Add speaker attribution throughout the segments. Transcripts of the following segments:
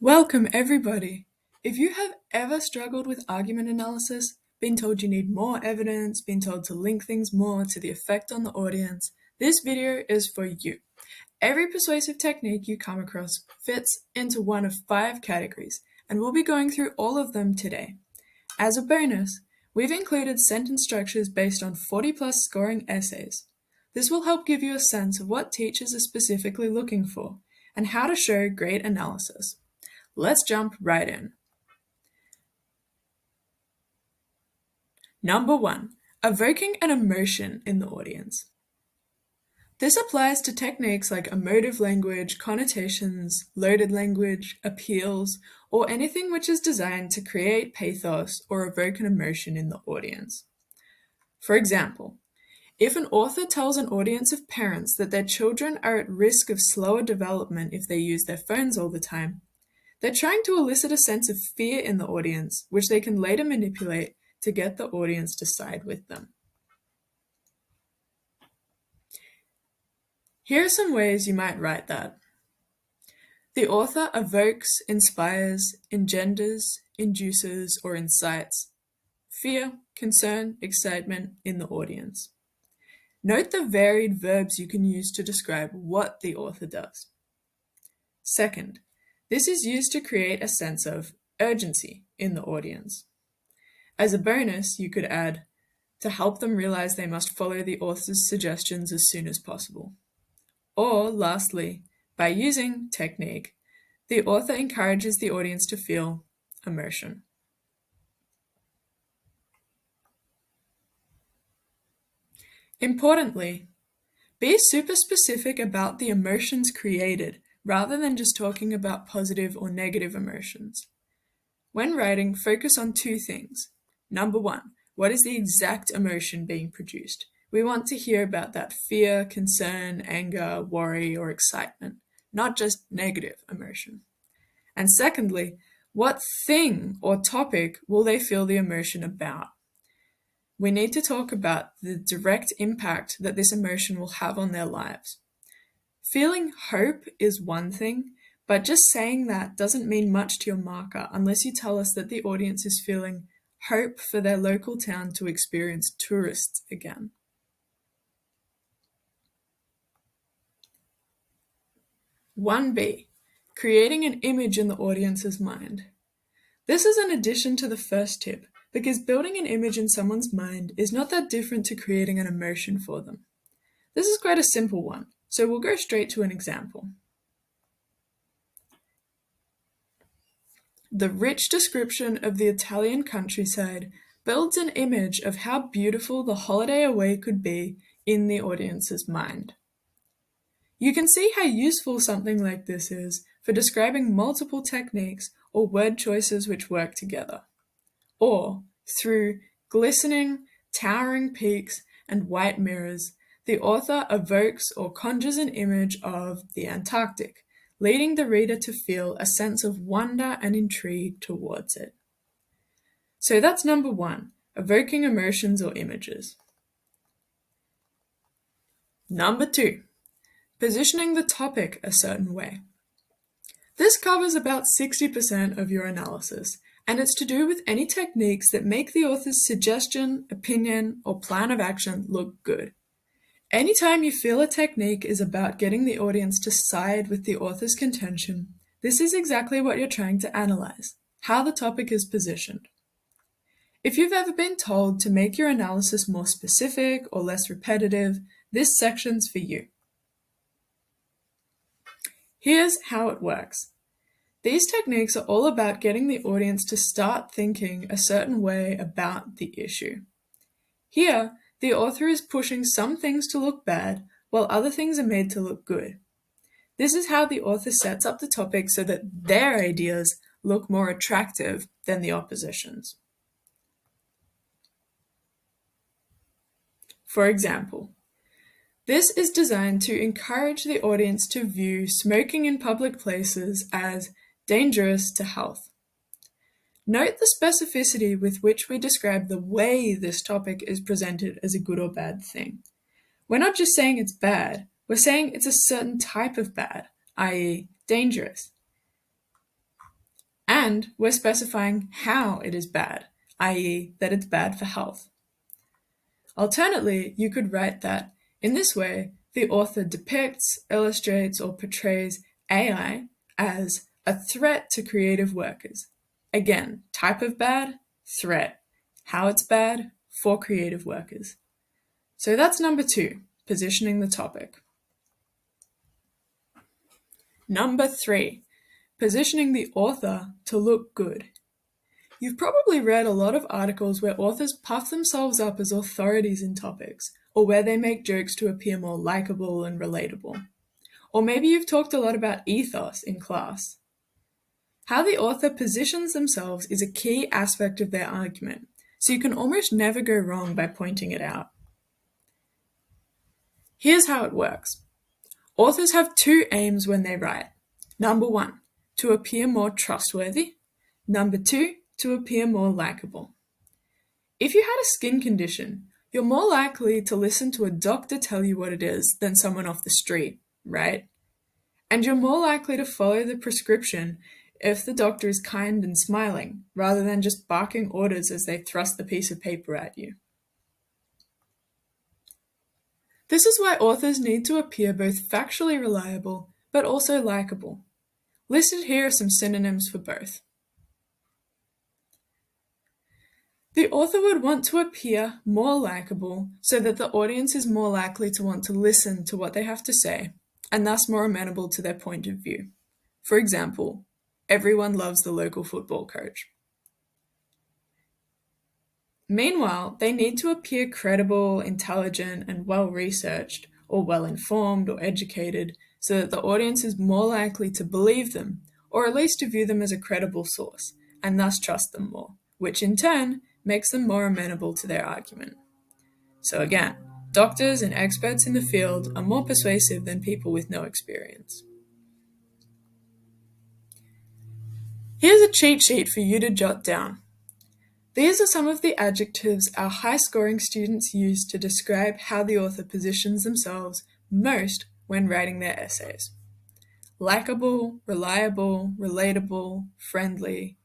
Speaker 1: Welcome, everybody! If you have ever struggled with argument analysis, been told you need more evidence, been told to link things more to the effect on the audience, this video is for you. Every persuasive technique you come across fits into one of 5 categories, and we'll be going through all of them today. As a bonus, we've included sentence structures based on 40+ scoring essays. This will help give you a sense of what teachers are specifically looking for, and how to show great analysis. Let's jump right in. Number 1. Evoking an emotion in the audience. This applies to techniques like emotive language, connotations, loaded language, appeals, or anything which is designed to create pathos or evoke an emotion in the audience. For example, if an author tells an audience of parents that their children are at risk of slower development if they use their phones all the time, they're trying to elicit a sense of fear in the audience, which they can later manipulate to get the audience to side with them. Here are some ways you might write that. The author evokes, inspires, engenders, induces, or incites fear, concern, excitement in the audience. Note the varied verbs you can use to describe what the author does. Second, this is used to create a sense of urgency in the audience. As a bonus, you could add, to help them realize they must follow the author's suggestions as soon as possible. Or lastly, by using technique, the author encourages the audience to feel emotion. Importantly, be super specific about the emotions created rather than just talking about positive or negative emotions. When writing, focus on 2 things. Number 1, what is the exact emotion being produced? We want to hear about that fear, concern, anger, worry, or excitement, not just negative emotion. And secondly, what thing or topic will they feel the emotion about? We need to talk about the direct impact that this emotion will have on their lives. Feeling hope is one thing, but just saying that doesn't mean much to your marker unless you tell us that the audience is feeling hope for their local town to experience tourists again. (1B) Creating an image in the audience's mind. This is an addition to the first tip, because building an image in someone's mind is not that different to creating an emotion for them. This is quite a simple one, so we'll go straight to an example. The rich description of the Italian countryside builds an image of how beautiful the holiday away could be in the audience's mind. You can see how useful something like this is for describing multiple techniques or word choices which work together. Or, through glistening, towering peaks and white mirrors, the author evokes or conjures an image of the Antarctic, leading the reader to feel a sense of wonder and intrigue towards it. So that's number 1, evoking emotions or images. Number 2, positioning the topic a certain way. This covers about 60% of your analysis, and it's to do with any techniques that make the author's suggestion, opinion, or plan of action look good. Anytime you feel a technique is about getting the audience to side with the author's contention, this is exactly what you're trying to analyze, how the topic is positioned. If you've ever been told to make your analysis more specific or less repetitive, this section's for you. Here's how it works. These techniques are all about getting the audience to start thinking a certain way about the issue. Here, the author is pushing some things to look bad, while other things are made to look good. This is how the author sets up the topic so that their ideas look more attractive than the opposition's. For example, this is designed to encourage the audience to view smoking in public places as dangerous to health. Note the specificity with which we describe the way this topic is presented as a good or bad thing. We're not just saying it's bad, we're saying it's a certain type of bad, i.e., dangerous. And we're specifying how it is bad, i.e., that it's bad for health. Alternately, you could write that, in this way, the author depicts, illustrates, or portrays AI as a threat to creative workers. Again, type of bad, threat. How it's bad, for creative workers. So that's number 2, positioning the topic. Number 3, positioning the author to look good. You've probably read a lot of articles where authors puff themselves up as authorities in topics, or where they make jokes to appear more likable and relatable. Or maybe you've talked a lot about ethos in class. How the author positions themselves is a key aspect of their argument, so you can almost never go wrong by pointing it out. Here's how it works. Authors have 2 aims when they write. Number 1, to appear more trustworthy. Number 2, to appear more likable. If you had a skin condition, you're more likely to listen to a doctor tell you what it is than someone off the street, right? And you're more likely to follow the prescription if the doctor is kind and smiling, rather than just barking orders as they thrust the piece of paper at you. This is why authors need to appear both factually reliable, but also likable. Listed here are some synonyms for both. The author would want to appear more likable so that the audience is more likely to want to listen to what they have to say, and thus more amenable to their point of view. For example, everyone loves the local football coach. Meanwhile, they need to appear credible, intelligent, and well-researched, or well-informed or educated, so that the audience is more likely to believe them, or at least to view them as a credible source, and thus trust them more, which in turn makes them more amenable to their argument. So again, doctors and experts in the field are more persuasive than people with no experience. Here's a cheat sheet for you to jot down. These are some of the adjectives our high-scoring students use to describe how the author positions themselves most when writing their essays. Likeable, reliable, relatable, friendly,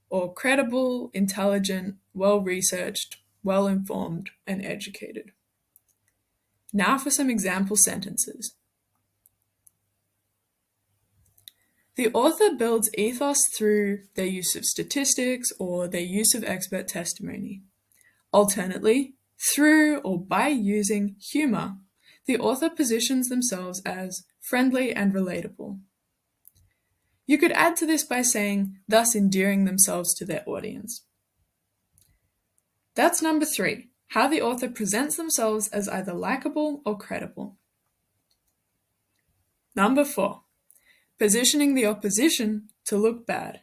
Speaker 1: or credible, intelligent, well-researched, well-informed, and educated. Now for some example sentences. The author builds ethos through their use of statistics or their use of expert testimony. Alternately, through or by using humor, the author positions themselves as friendly and relatable. You could add to this by saying, thus endearing themselves to their audience. That's number 3, how the author presents themselves as either likable or credible. Number 4, positioning the opposition to look bad.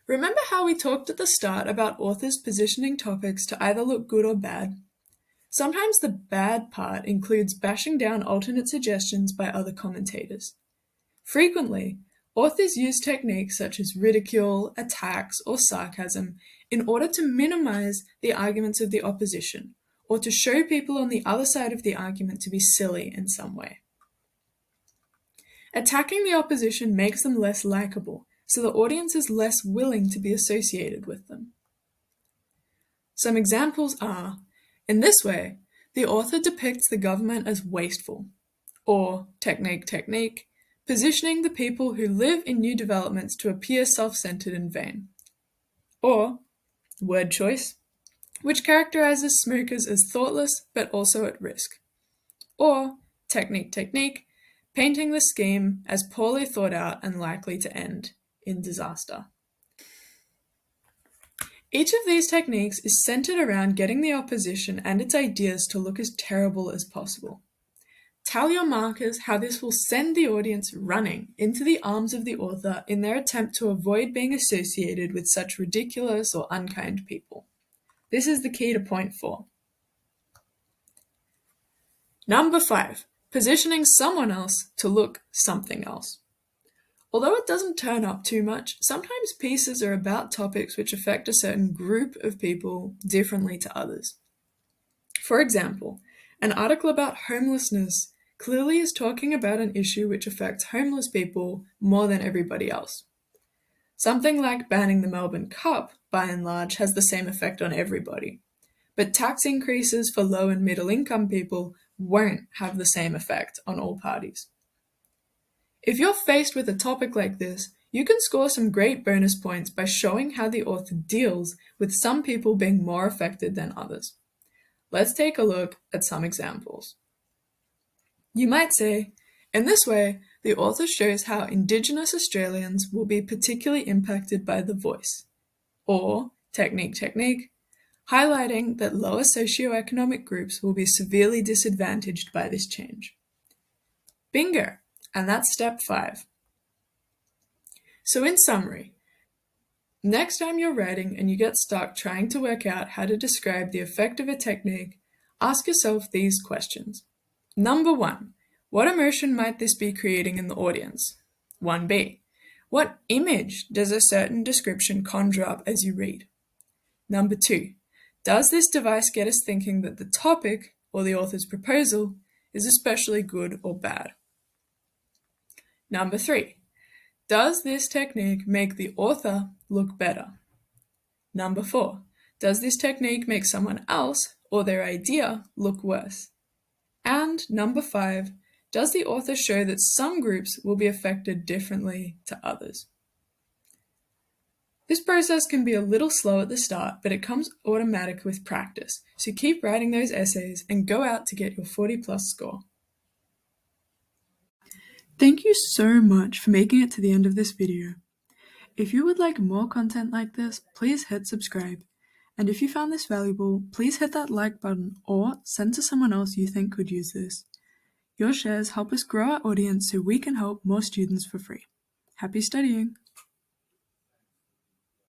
Speaker 1: Remember how we talked at the start about authors positioning topics to either look good or bad? Sometimes the bad part includes bashing down alternate suggestions by other commentators. Frequently, authors use techniques such as ridicule, attacks, or sarcasm in order to minimize the arguments of the opposition, or to show people on the other side of the argument to be silly in some way. Attacking the opposition makes them less likable, so the audience is less willing to be associated with them. Some examples are, in this way, the author depicts the government as wasteful, or technique, positioning the people who live in new developments to appear self-centered and vain. Or, word choice, which characterizes smokers as thoughtless but also at risk. Or, technique, painting the scheme as poorly thought out and likely to end in disaster. Each of these techniques is centered around getting the opposition and its ideas to look as terrible as possible. Tell your markers how this will send the audience running into the arms of the author in their attempt to avoid being associated with such ridiculous or unkind people. This is the key to point 4. Number 5, positioning someone else to look something else. Although it doesn't turn up too much, sometimes pieces are about topics which affect a certain group of people differently to others. For example, an article about homelessness clearly is talking about an issue which affects homeless people more than everybody else. Something like banning the Melbourne Cup, by and large, has the same effect on everybody. But tax increases for low and middle income people won't have the same effect on all parties. If you're faced with a topic like this, you can score some great bonus points by showing how the author deals with some people being more affected than others. Let's take a look at some examples. You might say, in this way, the author shows how Indigenous Australians will be particularly impacted by the voice, or technique, highlighting that lower socioeconomic groups will be severely disadvantaged by this change. Bingo! And that's step 5. So in summary, next time you're writing and you get stuck trying to work out how to describe the effect of a technique, ask yourself these questions. Number 1, what emotion might this be creating in the audience? 1b, what image does a certain description conjure up as you read? Number 2, does this device get us thinking that the topic, or the author's proposal, is especially good or bad? Number 3, does this technique make the author look better? Number 4, does this technique make someone else or their idea look worse? And number 5, does the author show that some groups will be affected differently to others? This process can be a little slow at the start, but it comes automatic with practice, so keep writing those essays and go out to get your 40+ score. Thank you so much for making it to the end of this video. If you would like more content like this, please hit subscribe. And if you found this valuable, please hit that like button or send to someone else you think could use this. Your shares help us grow our audience so we can help more students for free. Happy studying!